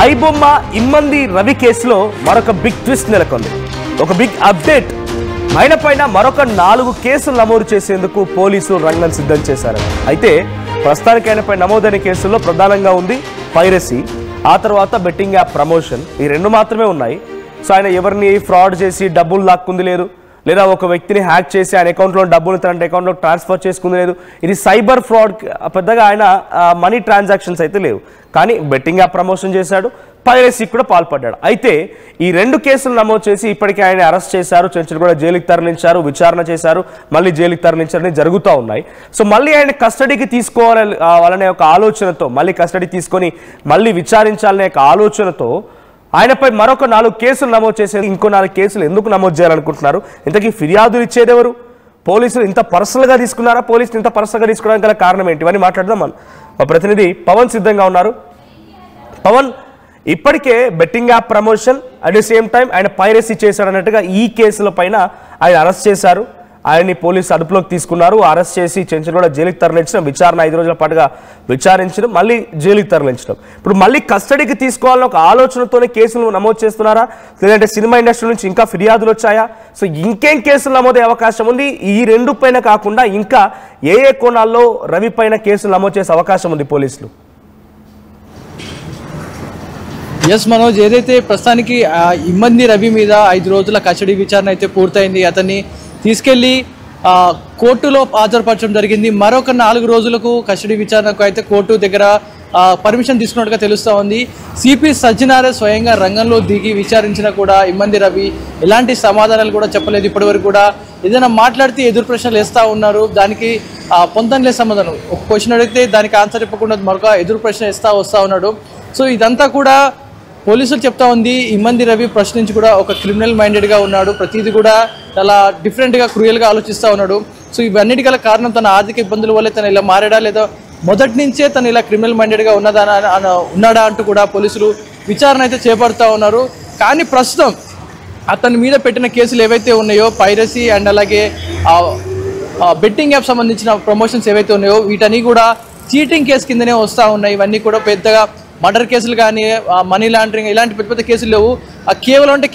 ఐబొమ్మ ఇమ్మంది రవి కేసులో మరొక big twist నెలకొంది. ఒక బిగ్ అప్డేట్. ఆయన పైన మరొక 4 కేసులు నమోదు చేసేందుకు పోలీసులు రంగం సిద్ధం చేశారు. అయితే ప్రస్తుతానికి ఆయనపై నమోదైన కేసుల్లో ప్రధానంగా ఉంది పైరసీ, ఆ తర్వాత బెట్టింగ్ యాప్ ప్రమోషన్. ఈ 2 మాత్రమే ఉన్నాయి. సో ఆయన ఎవరిని ఫ్రాడ్ చేసి డబ్బులు లాక్కుంది లేదు, లేదా ఒక వ్యక్తిని హ్యాక్ చేసి ఆయన అకౌంట్లో డబ్బులు తన అకౌంట్లో ట్రాన్స్ఫర్ చేసుకుంది లేదు. ఇది సైబర్ ఫ్రాడ్. పెద్దగా ఆయన మనీ ట్రాన్సాక్షన్స్ అయితే లేవు, కానీ బెట్టింగ్ యాప్ ప్రమోషన్ చేశాడు, పైరసీకి కూడా పాల్పడ్డాడు. అయితే ఈ 2 కేసులు నమోదు చేసి ఇప్పటికే ఆయన అరెస్ట్ చేశారు, చెంచులగూడ జైలుకి తరలించారు, విచారణ చేశారు, మళ్ళీ జైలుకి తరలించారని జరుగుతూ ఉన్నాయి. సో మళ్ళీ ఆయన కస్టడీకి తీసుకోవాలనే ఒక ఆలోచనతో, మళ్ళీ కస్టడీ తీసుకొని మళ్ళీ విచారించాలనే ఒక ఆలోచనతో ఆయనపై మరొక 4 కేసులు నమోదు చేసేది. ఇంకో 4 కేసులు ఎందుకు నమోదు చేయాలనుకుంటున్నారు? ఇంతకీ ఫిర్యాదులు ఇచ్చేది ఎవరు? పోలీసులు ఇంత పర్సనల్గా తీసుకున్నారా? పోలీసులు ఇంత పర్సనల్గా తీసుకోవడానికి గల కారణం ఏంటి? ఇవన్నీ మాట్లాడదాం. మా ప్రతినిధి పవన్ సిద్ధంగా ఉన్నారు. పవన్, ఇప్పటికే betting app promotion at the same time ఆయన పైరసీ చేశాడన్నట్టుగా ఈ కేసుల పైన ఆయన అరెస్ట్ చేశారు. ఆయన్ని పోలీసు అదుపులోకి తీసుకున్నారు, అరెస్ట్ చేసి చెంచులగూడ జైలుకి తరలించడం, విచారణ 5 రోజుల పాటుగా విచారించడం, మళ్ళీ జైలుకి తరలించడం. ఇప్పుడు మళ్ళీ కస్టడీకి తీసుకోవాలని ఒక ఆలోచనతోనే కేసులు నమోదు చేస్తున్నారా, లేదంటే సినిమా ఇండస్ట్రీ నుంచి ఇంకా ఫిర్యాదులు వచ్చాయా? సో ఇంకేం కేసులు నమోదయ్యే అవకాశం ఉంది? ఈ 2 పైన కాకుండా ఇంకా ఏ కోణాల్లో రవి పైన కేసులు నమోదు చేసే అవకాశం ఉంది పోలీసులు? ఎస్ మనోజ్, ఏదైతే ప్రస్తుతానికి ఇమ్మంది రవి మీద 5 రోజుల కస్టడీ విచారణ అయితే పూర్తయింది. అతన్ని తీసుకెళ్లి కోర్టులో హాజరుపరచడం జరిగింది. మరొక 4 రోజులకు కస్టడీ విచారణకు అయితే కోర్టు దగ్గర పర్మిషన్ తీసుకున్నట్టుగా తెలుస్తూ ఉంది. సిపి సజ్జనారే స్వయంగా రంగంలో దిగి విచారించినా కూడా ఇమ్మంది రవి ఎలాంటి సమాధానాలు కూడా చెప్పలేదు. ఇప్పటివరకు కూడా ఏదైనా మాట్లాడితే ఎదురు ప్రశ్నలు వేస్తూ ఉన్నారు, దానికి పొందలే సమాధానం. ఒక క్వశ్చన్ అడిగితే దానికి ఆన్సర్ ఇవ్వకుండా మరొక ఎదురు ప్రశ్న వస్తూ ఉన్నాడు. సో ఇదంతా కూడా పోలీసులు చెప్తా ఉంది. ఇమ్మంది రవి ప్రశ్నించి కూడా ఒక క్రిమినల్ మైండెడ్గా ఉన్నాడు, ప్రతిదీ కూడా చాలా డిఫరెంట్గా క్రూయల్గా ఆలోచిస్తూ ఉన్నాడు. సో ఇవన్నిటి గల కారణం తన ఆర్థిక ఇబ్బందుల వల్లే తను ఇలా మారాడా, లేదా మొదటి నుంచే తను ఇలా క్రిమినల్ మైండెడ్గా ఉన్నాడా అంటూ కూడా పోలీసులు విచారణ అయితే చేపడుతూ ఉన్నారు. కానీ ప్రస్తుతం అతని మీద పెట్టిన కేసులు ఏవైతే ఉన్నాయో, పైరసీ అండ్ అలాగే బెట్టింగ్ యాప్ సంబంధించిన ప్రమోషన్స్ ఏవైతే ఉన్నాయో, వీటన్నీ కూడా చీటింగ్ కేసు కిందనే వస్తూ ఉన్నాయి. ఇవన్నీ కూడా పెద్దగా మర్డర్ కేసులు కానీ మనీ లాండరింగ్ ఇలాంటి పెద్ద పెద్ద కేసులు లేవు.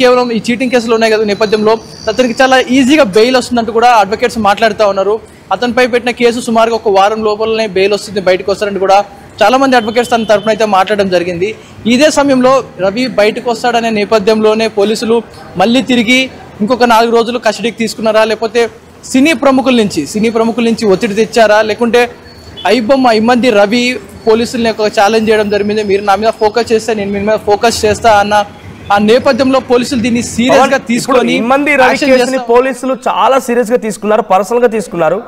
కేవలం ఈ చీటింగ్ కేసులు ఉన్నాయి కదా నేపథ్యంలో అతనికి చాలా ఈజీగా బెయిల్ వస్తుందంటూ కూడా అడ్వకేట్స్ మాట్లాడుతూ ఉన్నారు. అతనిపై పెట్టిన కేసు సుమారుగా 1 వారం లోపలనే బెయిల్ వస్తుంది, బయటకు వస్తారంటూ కూడా చాలా మంది అడ్వకేట్స్ తన తరఫున అయితే మాట్లాడడం జరిగింది. ఇదే సమయంలో రవి బయటకు వస్తాడనే నేపథ్యంలోనే పోలీసులు మళ్ళీ తిరిగి ఇంకొక 4 రోజులు కస్టడీకి తీసుకున్నారా, లేకపోతే సినీ ప్రముఖుల నుంచి ఒత్తిడి తెచ్చారా, లేకుంటే ఐబొమ్మ ఇమ్మంది రవి పోలీసుల్ని ఒక ఛాలెంజ్ చేయడం జరిగింది, మీరు నా మీద ఫోకస్ చేస్తే నేను మీ మీద ఫోకస్ చేస్తా అన్న ఆ నేపథ్యంలో పోలీసులు దీన్ని సీరియస్ గా తీసుకొని ఇమ్మంది రవి కేసుని పోలీసులు చాలా సీరియస్ గా తీసుకున్నారు, పర్సనల్ గా తీసుకున్నారు.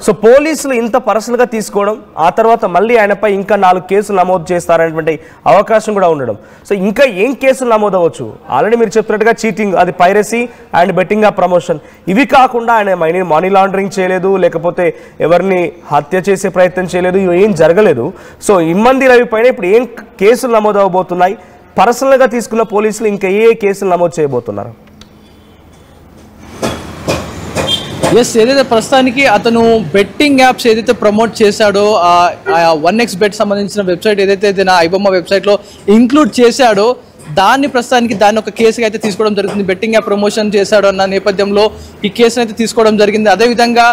సో పోలీసులు ఇంత పర్సనల్ గా తీసుకోవడం, ఆ తర్వాత మళ్ళీ ఆయనపై ఇంకా 4 కేసులు నమోదు చేస్తారనేటువంటి అవకాశం కూడా ఉండడం. సో ఇంకా ఏం కేసులు నమోదవచ్చు? ఆల్రెడీ మీరు చెప్పినట్టుగా చీటింగ్, అది piracy and betting app promotion. ఇవి కాకుండా ఆయన మనీ లాండరింగ్ చేయలేదు, లేకపోతే ఎవరిని హత్య చేసే ప్రయత్నం చేయలేదు, ఇవి ఏం జరగలేదు. సో ఇమ్మంది రవి పైన ఇప్పుడు ఏం కేసులు నమోదు అవబోతున్నాయి? పర్సనల్గా తీసుకున్న పోలీసులు ఇంకా ఏ కేసులు నమోదు చేయబోతున్నారు? ఎస్, ఏదైతే ప్రస్తుతానికి అతను బెట్టింగ్ యాప్స్ ఏదైతే ప్రమోట్ చేశాడో, 1x bet సంబంధించిన వెబ్సైట్ ఏదైతే ఐబొమ్మ వెబ్సైట్లో ఇంక్లూడ్ చేశాడో దాన్ని ప్రస్తుతానికి ఒక కేసుగా అయితే తీసుకోవడం జరుగుతుంది. బెట్టింగ్ యాప్ ప్రమోషన్ చేశాడు అన్న నేపథ్యంలో ఈ కేసును అయితే తీసుకోవడం జరిగింది. అదేవిధంగా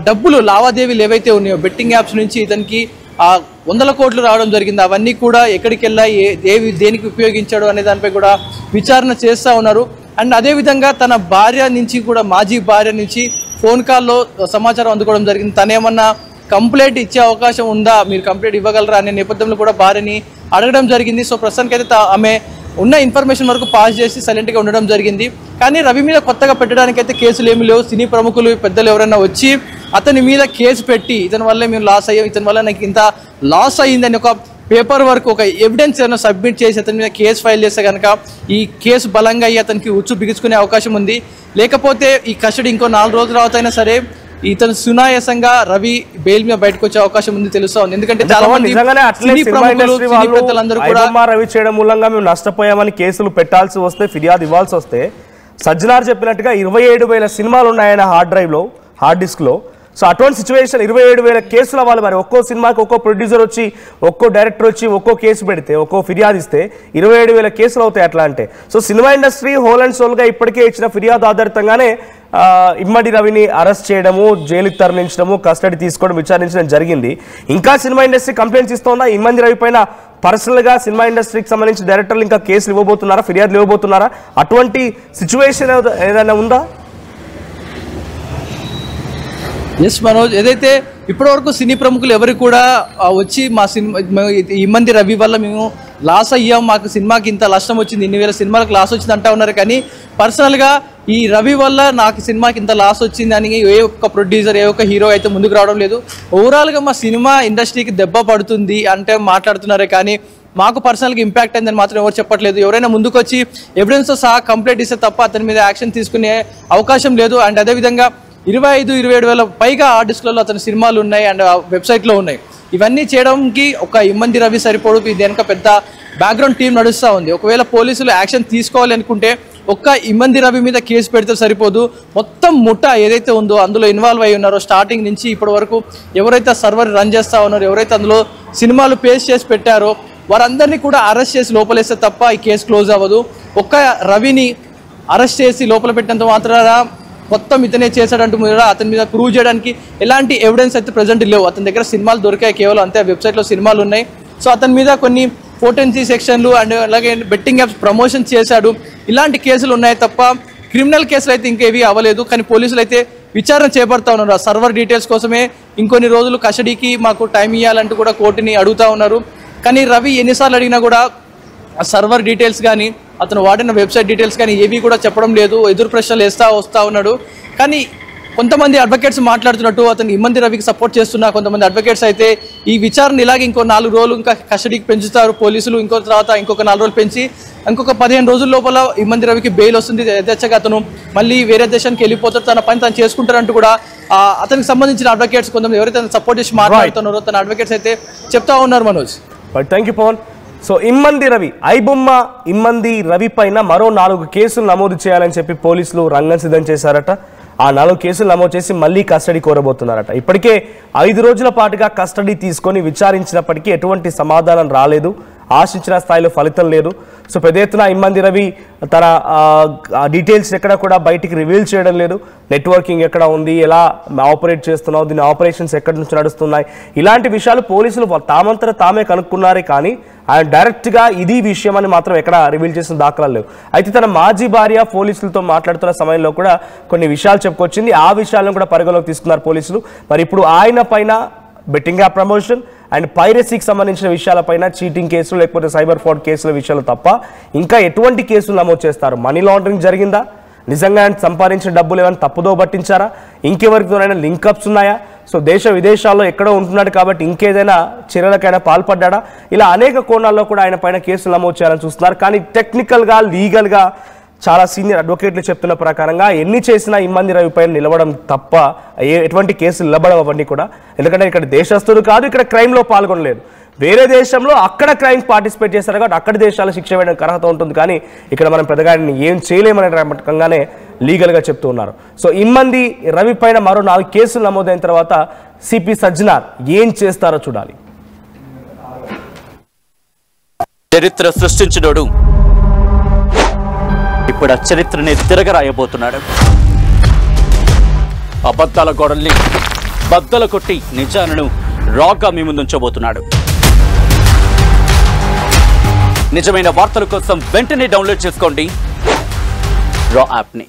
డబ్బులు లావాదేవీలు ఏవైతే ఉన్నాయో బెట్టింగ్ యాప్స్ నుంచి ఇతనికి 100 కోట్లు రావడం జరిగింది. అవన్నీ కూడా ఎక్కడికి వెళ్ళాయి, దేనికి ఉపయోగించాడు అనే దానిపై కూడా విచారణ చేస్తూ ఉన్నారు. అండ్ అదేవిధంగా తన భార్య నుంచి కూడా, మాజీ భార్య నుంచి ఫోన్ కాల్లో సమాచారం అందుకోవడం జరిగింది. తనేమన్నా కంప్లైంట్ ఇచ్చే అవకాశం ఉందా, మీరు కంప్లైంట్ ఇవ్వగలరా అనే నేపథ్యంలో కూడా భార్యని అడగడం జరిగింది. సో ప్రస్తుతానికి అయితే ఆమె ఉన్న ఇన్ఫర్మేషన్ వరకు పాస్ చేసి సైలెంట్గా ఉండడం జరిగింది. కానీ రవి మీద కొత్తగా పెట్టడానికి అయితే కేసులు ఏమి లేవు. సినీ ప్రముఖులు, పెద్దలు ఎవరైనా వచ్చి అతని మీద కేసు పెట్టి ఇతని వల్లే మేము లాస్ అయ్యాం, ఇతని వల్ల నాకు ఇంత లాస్ అయ్యిందని ఒక పేపర్ వర్క్, ఒక ఎవిడెన్స్ ఏమైనా సబ్మిట్ చేసి అతని మీద కేసు ఫైల్ చేస్తే కనుక ఈ కేసు బలంగా అయ్యి అతనికి ఉచ్చు బిగించుకునే అవకాశం ఉంది. లేకపోతే ఈ కస్టడీ ఇంకో 4 రోజుల తర్వాత అయినా సరే ఇతను సునాయాసంగా రవి బెయిల్ మీద బయటకు వచ్చే అవకాశం ఉంది తెలుస్తోంది. ఎందుకంటే చాలా మంది రవి చేయడం మూలంగా మేము నష్టపోయామని కేసులు పెట్టాల్సి వస్తే, ఫిర్యాదు ఇవ్వాల్సి వస్తే, సజ్జనార్ చెప్పినట్టుగా 27,000 సినిమాలు ఉన్నాయన్న హార్డ్ డిస్క్ లో. సో అటువంటి సిచ్యువేషన్ 27,000 కేసుల వాళ్ళు మరి ఒక్కో సినిమాకి ఒక్కో ప్రొడ్యూసర్ వచ్చి ఒక్కో డైరెక్టర్ వచ్చి ఒక్కో కేసు పెడితే ఒక్కో ఫిర్యాదు ఇస్తే 27,000 కేసులు అవుతాయి అట్లా అంటే. So cinema industry whole and సోల్గా ఇప్పటికే ఇచ్చిన ఫిర్యాదు ఆధారితంగానే ఇమ్మడి రవిని అరెస్ట్ చేయడము, జైలుకి తరలించడము, కస్టడీ తీసుకోవడం, విచారించడం జరిగింది. ఇంకా సినిమా ఇండస్ట్రీ కంప్లైంట్స్ ఇస్తోందా? ఇమ్మడి రవి పైన పర్సనల్గా సినిమా ఇండస్ట్రీకి సంబంధించి డైరెక్టర్లు ఇంకా కేసులు ఇవ్వబోతున్నారా, ఫిర్యాదులు ఇవ్వబోతున్నారా? అటువంటి సిచ్యువేషన్ ఏదైనా ఉందా? ఎస్ మనోజ్, ఏదైతే ఇప్పటివరకు సినీ ప్రముఖులు ఎవరు కూడా వచ్చి మా సినిమా ఇమ్మంది రవి వల్ల మేము లాస్ అయ్యాం, మాకు సినిమాకి ఇంత నష్టం వచ్చింది, ఇన్ని వేల సినిమాలకు లాస్ వచ్చింది అంటా ఉన్నారు. కానీ పర్సనల్గా ఈ రవి వల్ల నాకు సినిమాకి ఇంత లాస్ వచ్చింది అని ఏ ఒక్క ప్రొడ్యూసర్, ఏ ఒక్క హీరో అయితే ముందుకు రావడం లేదు. ఓవరాల్గా మా సినిమా ఇండస్ట్రీకి దెబ్బ పడుతుంది అంటే మాట్లాడుతున్నారే కానీ మాకు పర్సనల్గా ఇంపాక్ట్ అయిందని మాత్రం ఎవరు చెప్పట్లేదు. ఎవరైనా ముందుకు వచ్చి ఎవిడెన్స్తో సహా కంప్లైంట్ ఇస్తే తప్ప అతని మీద యాక్షన్ తీసుకునే అవకాశం లేదు. అండ్ అదేవిధంగా 25-27 పైగా ఆర్టిస్టులలో అతని సినిమాలు ఉన్నాయి అండ్ వెబ్సైట్లో ఉన్నాయి. ఇవన్నీ చేయడానికి ఒక ఇమ్మంది రవి సరిపోడు, దీనిక పెద్ద బ్యాక్గ్రౌండ్ టీం నడుస్తూ ఉంది. ఒకవేళ పోలీసులు యాక్షన్ తీసుకోవాలి అనుకుంటే ఒక్క ఇమ్మంది రవి మీద కేసు పెడితే సరిపోదు, మొత్తం ముఠా ఏదైతే ఉందో అందులో ఇన్వాల్వ్ అయి ఉన్నారో స్టార్టింగ్ నుంచి ఇప్పటి వరకు ఎవరైతే సర్వర్ రన్ చేస్తూ ఉన్నారో, ఎవరైతే అందులో సినిమాలు పేస్ట్ చేసి పెట్టారో వారందరినీ కూడా అరెస్ట్ చేసి లోపలేస్తే తప్ప ఈ కేసు క్లోజ్ అవ్వదు. ఒక్క రవిని అరెస్ట్ చేసి లోపల పెట్టినంత మాత్రాన మొత్తం ఇతనే చేశాడంటూ కూడా అతని మీద ప్రూవ్ చేయడానికి ఎలాంటి ఎవిడెన్స్ అయితే ప్రజెంట్ లేవు. అతని దగ్గర సినిమాలు దొరికాయి కేవలం, అంతే వెబ్సైట్లో సినిమాలు ఉన్నాయి. సో అతని మీద కొన్ని పోటెన్సీ సెక్షన్లు అండ్ అలాగే బెట్టింగ్ యాప్స్ ప్రమోషన్ చేశాడు, ఇలాంటి కేసులు ఉన్నాయి తప్ప క్రిమినల్ కేసులు అయితే ఇంకేవి అవ్వలేదు. కానీ పోలీసులు అయితే విచారణ చేపడతా ఉన్నారు. ఆ సర్వర్ డీటెయిల్స్ కోసమే ఇంకొన్ని రోజులు కస్టడీకి మాకు టైం ఇవ్వాలంటూ కూడా కోర్టుని అడుగుతూ ఉన్నారు. కానీ రవి ఎన్నిసార్లు అడిగినా కూడా ఆ సర్వర్ డీటెయిల్స్ కానీ అతను వాడిన వెబ్సైట్ డీటెయిల్స్ కానీ ఏవి కూడా చెప్పడం లేదు. ఎదురు ప్రశ్నలు వస్తూ ఉన్నాడు. కానీ కొంతమంది అడ్వకేట్స్ మాట్లాడుతున్నట్టు అతను ఇమ్మంది రవికి సపోర్ట్ చేస్తున్న కొంతమంది అడ్వకేట్స్ అయితే ఈ విచారణ ఇలాగే ఇంకో 4 రోజులు ఇంకా కస్టడీకి పెంచుతారు పోలీసులు, తర్వాత ఇంకొక 4 రోజులు పెంచి ఇంకొక 15 రోజుల లోపల ఇమ్మంది రవికి బెయిల్ వస్తుంది. యథేచ్ఛగా అతను మళ్ళీ వేరే దేశానికి వెళ్ళిపోతారు, తన పని తను చేసుకుంటారంటూ కూడా అతనికి సంబంధించిన అడ్వకేట్స్ కొంతమంది ఎవరైతే సపోర్ట్ చేసి మాట్లాడుతున్నారో తన అడ్వకేట్స్ అయితే చెప్తా ఉన్నారు. Manoj, thank you Pavan. So Immadi Ravi, iBomma Immadi Ravi పైన మరో 4 కేసులు నమోదు చేయాలని చెప్పి పోలీసులు రంగం సిద్ధం చేశారట. ఆ 4 కేసులు నమోదు చేసి మళ్ళీ కస్టడీ కోరబోతున్నారట. ఇప్పటికే 5 రోజుల పాటుగా కస్టడీ తీసుకొని విచారించినప్పటికీ ఎటువంటి సమాధానం రాలేదు, ఆశించిన స్థాయిలో ఫలితం లేదు. సో పెద్ద ఎత్తున ఇమ్మంది రవి తన డీటెయిల్స్ ఎక్కడ కూడా బయటికి రివీల్ చేయడం లేదు. నెట్వర్కింగ్ ఎక్కడ ఉంది, ఎలా ఆపరేట్ చేస్తున్నావు, దీని ఆపరేషన్స్ ఎక్కడి నుంచి నడుస్తున్నాయి, ఇలాంటి విషయాలు పోలీసులు తామంతట తామే కనుక్కున్నారే కానీ ఆయన డైరెక్ట్గా ఇది విషయం అని మాత్రం ఎక్కడ రివీల్ చేసిన దాఖలాలు లేవు. అయితే తన మాజీ భార్య పోలీసులతో మాట్లాడుతున్న సమయంలో కూడా కొన్ని విషయాలు చెప్పుకొచ్చింది. ఆ విషయాలను కూడా పరిగణలోకి తీసుకున్నారు పోలీసులు. మరి ఇప్పుడు ఆయన పైన బెట్టింగ్ యాప్ ప్రమోషన్ అండ్ పైరసీకి సంబంధించిన విషయాలపైన, చీటింగ్ కేసులు లేకపోతే సైబర్ ఫ్రాడ్ కేసుల విషయాలు తప్ప ఇంకా ఎటువంటి కేసులు నమోదు చేస్తారు? మనీ లాండరింగ్ జరిగిందా, నిజంగా సంపాదించిన డబ్బులు ఏమైనా తప్పుదో పట్టించారా, ఇంకెవరితోనైనా లింకప్స్ ఉన్నాయా, సో దేశ విదేశాల్లో ఎక్కడో ఉంటున్నాడు కాబట్టి ఇంకేదైనా చర్యలకైనా పాల్పడ్డా, ఇలా అనేక కోణాల్లో కూడా ఆయన పైన కేసులు నమోదు చేయాలని చూస్తున్నారు. కానీ టెక్నికల్గా లీగల్గా చాలా సీనియర్ అడ్వకేట్లు చెప్తున్న ప్రకారంగా ఎన్ని చేసినా ఇమ్మంది రవి పైన నిలవడం తప్ప ఎటువంటి కేసులు నిలబడవు అవన్నీ కూడా. ఎందుకంటే ఇక్కడ దేశస్తుడు కాదు, ఇక్కడ క్రైమ్లో పాల్గొనలేదు, వేరే దేశంలో అక్కడ క్రైమ్ పార్టిసిపేట్ చేస్తారు కాబట్టి అక్కడ దేశాల శిక్ష వేయడానికి అర్హత ఉంటుంది. కానీ ఇక్కడ మనం పెద్దగా ఏం చేయలేమనే రకంగానే లీగల్గా చెప్తూ ఉన్నారు. సో ఇమ్మంది రవి పైన మరో 4 కేసులు నమోదైన తర్వాత సిపి సజ్జనార్ ఏం చేస్తారో చూడాలి. చరిత్ర సృష్టించినోడు ఇప్పుడు ఆ చరిత్రని తిరగరాయబోతున్నాడు. అబద్ధాల గోడల్ని బద్దలు కొట్టి నిజాలను రాగా మీ ముందుంచబోతున్నాడు. నిజమైన వార్తల కోసం వెంటనే డౌన్లోడ్ చేసుకోండి రా యాప్ని.